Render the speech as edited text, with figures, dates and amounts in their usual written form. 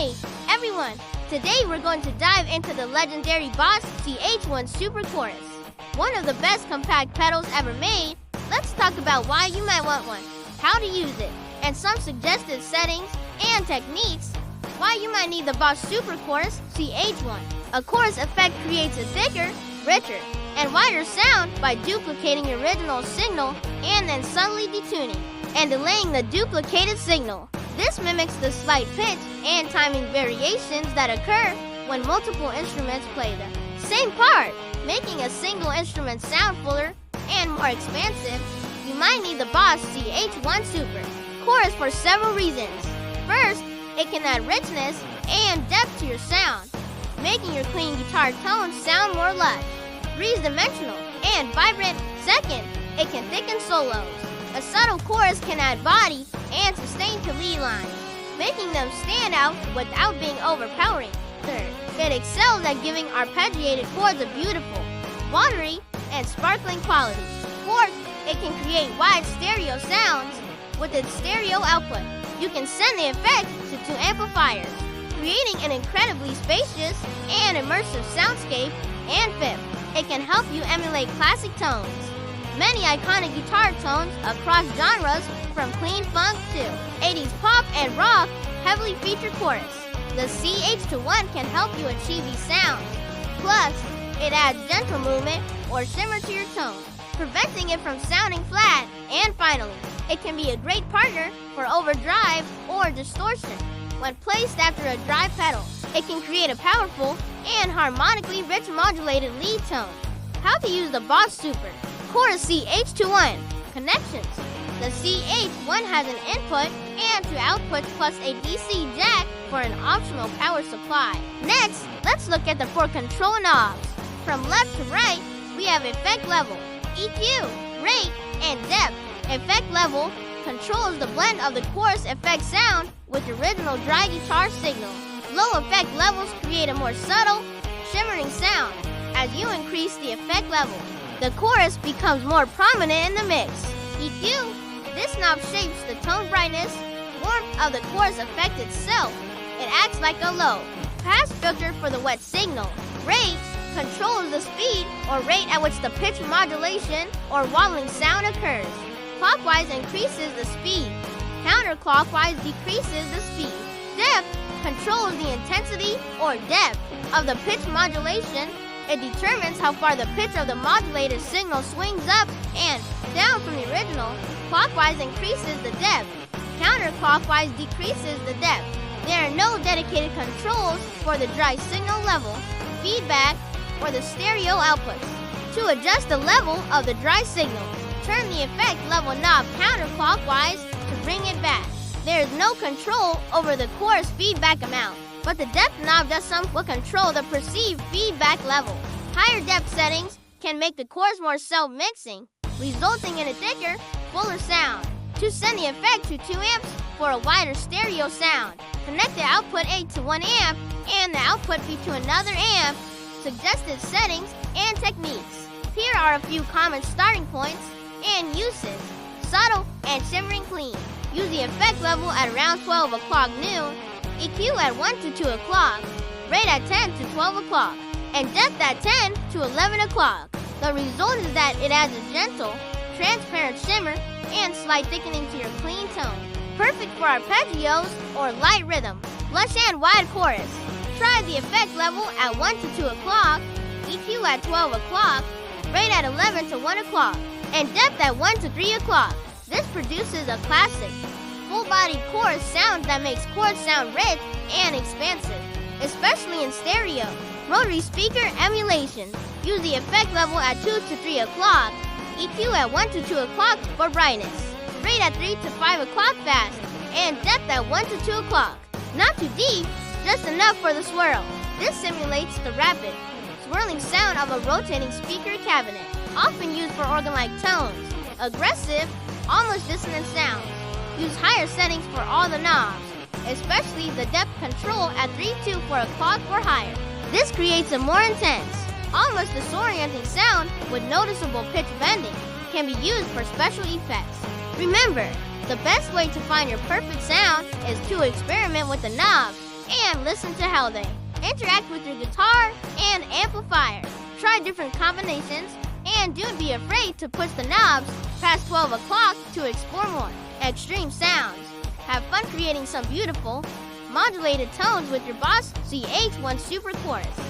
Hey, everyone! Today we're going to dive into the legendary Boss CH1 Super Chorus. One of the best compact pedals ever made. Let's talk about why you might want one, how to use it, and some suggested settings and techniques. Why you might need the Boss Super Chorus CH1. A chorus effect creates a thicker, richer, and wider sound by duplicating your original signal and then subtly detuning and delaying the duplicated signal. This mimics the slight pitch and timing variations that occur when multiple instruments play the same part, making a single instrument sound fuller and more expansive. You might need the Boss CH1 Super Chorus for several reasons. First, it can add richness and depth to your sound, making your clean guitar tones sound more lush, three-dimensional, and vibrant. Second, it can thicken solos. A subtle chorus can add body and sustain to lead lines, making them stand out without being overpowering. Third, it excels at giving arpeggiated chords a beautiful, watery, and sparkling quality. Fourth, it can create wide stereo sounds with its stereo output. You can send the effect to two amplifiers, creating an incredibly spacious and immersive soundscape. And fifth, it can help you emulate classic tones. Many iconic guitar tones across genres, from clean funk to 80s pop and rock, heavily feature chorus. The CH1 can help you achieve these sounds. Plus, it adds gentle movement or shimmer to your tone, preventing it from sounding flat. And finally, it can be a great partner for overdrive or distortion. When placed after a drive pedal, it can create a powerful and harmonically rich modulated lead tone. How to use the Boss Super Chorus CH1 connections. The CH1 has an input and two outputs plus a DC jack for an optional power supply. Next, let's look at the four control knobs. From left to right, we have effect level, EQ, rate, and depth. Effect level controls the blend of the chorus effect sound with the original dry guitar signal. Low effect levels create a more subtle, shimmering sound. As you increase the effect level, the chorus becomes more prominent in the mix. EQ. This knob shapes the tone brightness, warmth of the chorus effect itself. It acts like a low pass filter for the wet signal. Rate controls the speed or rate at which the pitch modulation or waddling sound occurs. Clockwise increases the speed. Counterclockwise decreases the speed. Depth controls the intensity or depth of the pitch modulation. It determines how far the pitch of the modulated signal swings up and down from the original. Clockwise increases the depth. Counterclockwise decreases the depth. There are no dedicated controls for the dry signal level, feedback, or the stereo outputs. To adjust the level of the dry signal, turn the effect level knob counterclockwise to bring it back. There is no control over the chorus feedback amount, but the depth knob does somewhat control the perceived feedback level. Higher depth settings can make the chorus more self-mixing, resulting in a thicker, fuller sound. To send the effect to 2 amps for a wider stereo sound, connect the output A to 1 amp and the output B to another amp. Suggested settings and techniques. Here are a few common starting points and uses. Subtle and shimmering clean. Use the effect level at around 12 o'clock noon, EQ at 1 to 2 o'clock, rate at 10 to 12 o'clock, and depth at 10 to 11 o'clock. The result is that it adds a gentle, transparent shimmer and slight thickening to your clean tone. Perfect for arpeggios or light rhythm. Lush and wide chorus. Try the effect level at 1 to 2 o'clock, EQ at 12 o'clock, rate at 11 to 1 o'clock, and depth at 1 to 3 o'clock. This produces a classic, full-bodied chorus sound that makes chords sound rich and expansive, especially in stereo. Rotary speaker emulation. Use the effect level at 2 to 3 o'clock, EQ at 1 to 2 o'clock for brightness, rate at 3 to 5 o'clock fast, and depth at 1 to 2 o'clock. Not too deep, just enough for the swirl. This simulates the rapid, swirling sound of a rotating speaker cabinet, often used for organ-like tones. Aggressive, almost dissonant sounds. Use higher settings for all the knobs, especially the depth control at 3 to 4 o'clock or higher. This creates a more intense, almost disorienting sound with noticeable pitch bending. Can be used for special effects. Remember, the best way to find your perfect sound is to experiment with the knobs and listen to how they interact with your guitar and amplifier. Try different combinations and don't be afraid to push the knobs past 12 o'clock to explore more extreme sounds. Have fun creating some beautiful, modulated tones with your Boss CH1 Super Chorus.